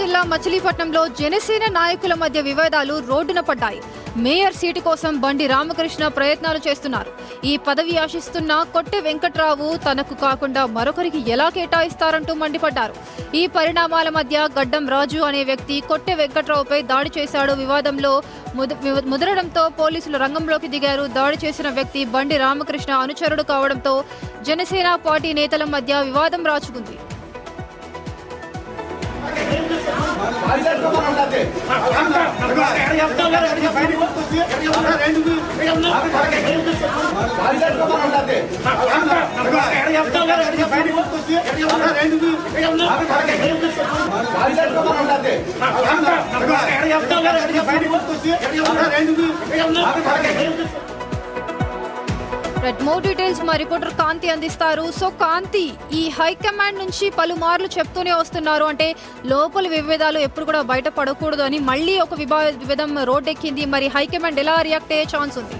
జిల్లా మచిలీపట్నంలో జనసేన నాయకుల మధ్య వివాదాలు రోడ్డున పడ్డాయి. మేయర్ సీటు కోసం బండి రామకృష్ణ ప్రయత్నాలు చేస్తున్నారు. ఈ పదవి ఆశిస్తున్న కొట్టె వెంకట్రావు తనకు కాకుండా మరొకరికి ఎలా కేటాయిస్తారంటూ మండిపడ్డారు. ఈ పరిణామాల మధ్య గడ్డం రాజు అనే వ్యక్తి కొట్టె వెంకట్రావుపై దాడి చేశాడు. వివాదంలో ముదరడంతో పోలీసులు రంగంలోకి దిగారు. దాడి చేసిన వ్యక్తి బండి రామకృష్ణ అనుచరుడు కావడంతో జనసేన పార్టీ నేతల మధ్య వివాదం రాచుకుంది. మోర్ డీటెయిల్స్ మా రిపోర్టర్ కాంతి అందిస్తారు. సో కాంతి, ఈ హైకమాండ్ నుంచి పలుమార్లు చెప్తూనే వస్తున్నారు, అంటే లోపల విభేదాలు ఎప్పుడు కూడా బయట పడకూడదు అని. మళ్ళీ ఒక వివాదం రోడ్డెక్కింది. మరి హైకమాండ్ ఎలా రియాక్ట్ అయ్యే ఛాన్స్ ఉంది?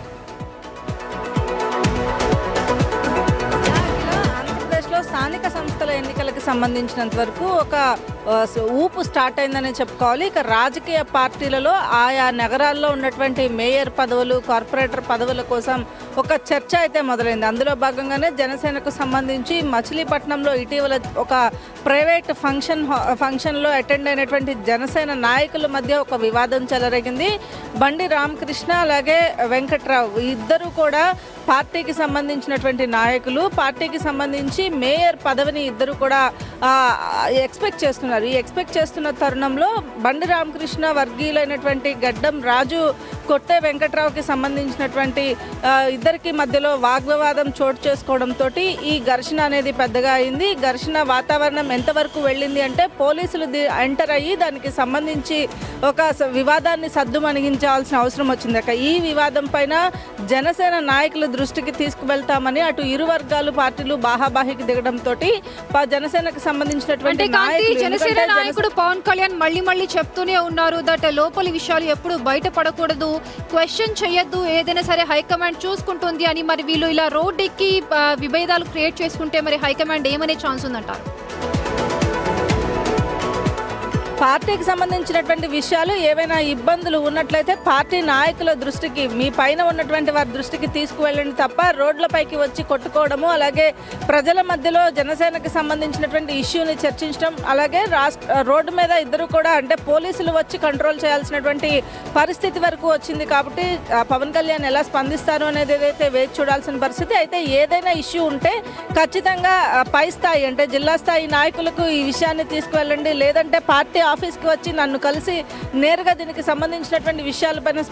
ఆంధ్రప్రదేశ్లో స్థానిక సంస్థల ఎన్నికలకు సంబంధించినంత వరకు ఒక ఊపు స్టార్ట్ అయిందని చెప్పుకోవాలి. ఇక రాజకీయ పార్టీలలో ఆయా నగరాల్లో ఉన్నటువంటి మేయర్ పదవులు, కార్పొరేటర్ పదవుల కోసం ఒక చర్చ అయితే మొదలైంది. అందులో భాగంగానే జనసేనకు సంబంధించి మచిలీపట్నంలో ఇటీవల ఒక ప్రైవేట్ ఫంక్షన్లో అటెండ్ అయినటువంటి జనసేన నాయకుల మధ్య ఒక వివాదం చెలరేగింది. బండి రామకృష్ణ అలాగే వెంకట్రావు ఇద్దరు కూడా పార్టీకి సంబంధించినటువంటి నాయకులు. పార్టీకి సంబంధించి మేయర్ పదవిని ఇద్దరు కూడా ఎక్స్పెక్ట్ చేస్తున్నారు. ఈ ఎక్స్పెక్ట్ చేస్తున్న తరుణంలో బండి రామకృష్ణ వర్గీయులైనటువంటి గడ్డం రాజు, కొట్టె వెంకట్రావుకి సంబంధించినటువంటి ఇద్దరికి మధ్యలో వాగ్వివాదం చోటు చేసుకోవడంతో ఈ ఘర్షణ అనేది పెద్దగా అయింది. ఘర్షణ వాతావరణం ఎంతవరకు వెళ్ళింది అంటే పోలీసులు ఎంటర్ అయ్యి దానికి సంబంధించి ఒక వివాదాన్ని సద్దుమణిగించాల్సిన అవసరం వచ్చింది. ఈ వివాదం పైన జనసేన నాయకుల దృష్టికి తీసుకువెళ్తామని అటు ఇరు వర్గాలు పార్టీలు బాహాబాహికి దిగడంతో జనసేనకు సంబంధించినటువంటి నాయకుడు పవన్ కళ్యాణ్ మళ్ళీ చెప్తూనే ఉన్నారు దట్ లోపలి విషయాలు ఎప్పుడు బయటపడకూడదు, క్వశ్చన్ చేయొద్దు, ఏదైనా సరే హైకమాండ్ చూసుకుంటుంది అని. మరి వీళ్ళు ఇలా రోడ్ ఎక్కి విభేదాలు క్రియేట్ చేసుకుంటే మరి హైకమాండ్ ఏమనే ఛాన్స్ ఉందంటారు? పార్టీకి సంబంధించినటువంటి విషయాలు ఏవైనా ఇబ్బందులు ఉన్నట్లయితే పార్టీ నాయకుల దృష్టికి, మీ పైన ఉన్నటువంటి వారి దృష్టికి తీసుకువెళ్ళండి తప్ప రోడ్లపైకి వచ్చి కొట్టుకోవడము, అలాగే ప్రజల మధ్యలో జనసేనకి సంబంధించినటువంటి ఇష్యూని చర్చించడం, అలాగే రోడ్డు మీద ఇద్దరు కూడా అంటే పోలీసులు వచ్చి కంట్రోల్ చేయాల్సినటువంటి పరిస్థితి వరకు వచ్చింది. కాబట్టి పవన్ కళ్యాణ్ ఎలా స్పందిస్తారు అనేది ఏదైతే వేచి చూడాల్సిన పరిస్థితి. అయితే ఏదైనా ఇష్యూ ఉంటే ఖచ్చితంగా పై స్థాయి అంటే జిల్లా స్థాయి నాయకులకు ఈ విషయాన్ని తీసుకువెళ్ళండి, లేదంటే పార్టీ ఆఫీస్కి వచ్చి నన్ను కలిసి నేరుగా దీనికి సంబంధించినటువంటి విషయాలపైన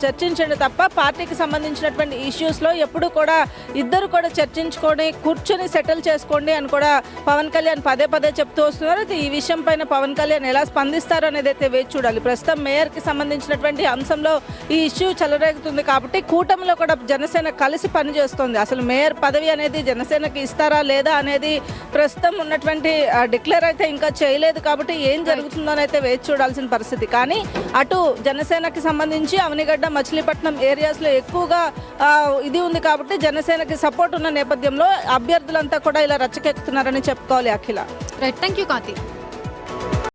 చర్చించండి తప్ప పార్టీకి సంబంధించినటువంటి ఇష్యూస్లో ఎప్పుడు కూడా ఇద్దరు కూడా చర్చించుకొని కూర్చొని సెటిల్ చేసుకోండి అని కూడా పవన్ కళ్యాణ్ పదే చెప్తూ వస్తున్నారు. ఈ విషయం పైన పవన్ కళ్యాణ్ ఎలా స్పందిస్తారు అనేది అయితే వేచి చూడాలి. ప్రస్తుతం మేయర్కి సంబంధించినటువంటి అంశంలో ఈ ఇష్యూ చెలరేగుతుంది కాబట్టి కూటమిలో కూడా జనసేన కలిసి పనిచేస్తుంది. అసలు మేయర్ పదవి అనేది జనసేనకి ఇస్తారా లేదా అనేది ప్రస్తుతం ఉన్నటువంటి డిక్లేర్ అయితే ఇంకా చేయలేదు. కాబట్టి ఏం జరుగుతుంది అయితే వేచి చూడాల్సిన పరిస్థితి. కానీ అటు జనసేనకి సంబంధించి అవనిగడ్డ, మచిలీపట్నం ఏరియాస్లో ఎక్కువగా ఇది ఉంది కాబట్టి జనసేనకి సపోర్ట్ ఉన్న నేపథ్యంలో అభ్యర్థులంతా కూడా ఇలా రచ్చకెక్కుతున్నారని చెప్పుకోవాలి. అఖిల, రైట్, థ్యాంక్ యూ కాంతి.